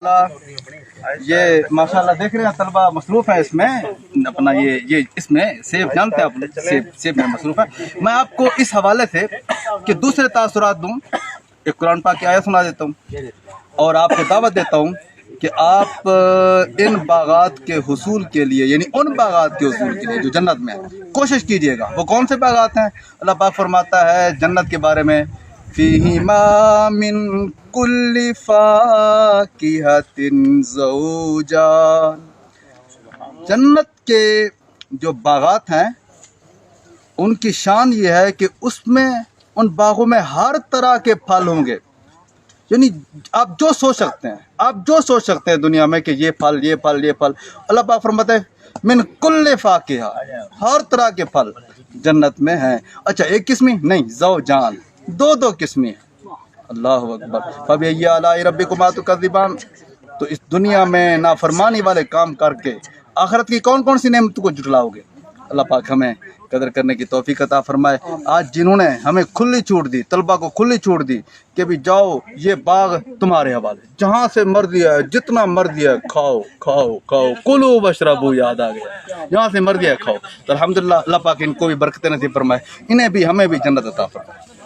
یہ ماشاءاللہ دیکھ رہے ہیں طلبہ مصروف ہیں اس میں اپنا یہ اس میں سیب جانتے ہیں آپ سیب میں مصروف ہے. میں آپ کو اس حوالے سے کہ دوسرے تاثرات دوں ایک قرآن پاک کی آیت سنا دیتا ہوں اور آپ کو دعوت دیتا ہوں کہ آپ ان باغات کے حصول کے لیے یعنی ان باغات کے حصول کے لیے جو جنت میں ہیں کوشش کیجئے گا. وہ کون سے باغات ہیں؟ اللہ پاک فرماتا ہے جنت کے بارے میں فیہما من کل فاکہۃ زوجان. جنت کے جو باغات ہیں ان کی شان یہ ہے کہ اس میں ان باغوں میں ہر طرح کے پھل ہوں گے. یعنی آپ جو سوچ سکتے ہیں دنیا میں کہ یہ پھل یہ پھل یہ پھل اللہ پاک فرماتے ہیں من کل فاکہہ ہر طرح کے پھل جنت میں ہیں. اچھا ایک قسمی نہیں زوجان دو قسمیں ہیں. اللہ اکبر. فبأي آلاء ربكما تكذبان. تو اس دنیا میں نافرمانی والے کام کر کے آخرت کی کون کون سی نعمتوں کو جھٹلاؤ گے؟ اللہ پاک ہمیں قدر کرنے کی توفیق عطا فرمائے. آج جنہوں نے ہمیں کھلی چھوٹ دی طلبہ کو کھلی چھوٹ دی کہ بھی جاؤ یہ باغ تمہارے حوالے جہاں سے مرضی ہے جتنا مرضی ہے کھاؤ کھاؤ کھاؤ کلو واشربو یاد آ گیا جہاں سے مرضی ہے کھاؤ. تو الحمدللہ اللہ پاک ان کو بھی برکتیں نصیب فرمائے انہیں بھی ہمیں بھی جنت عطا فرمائے.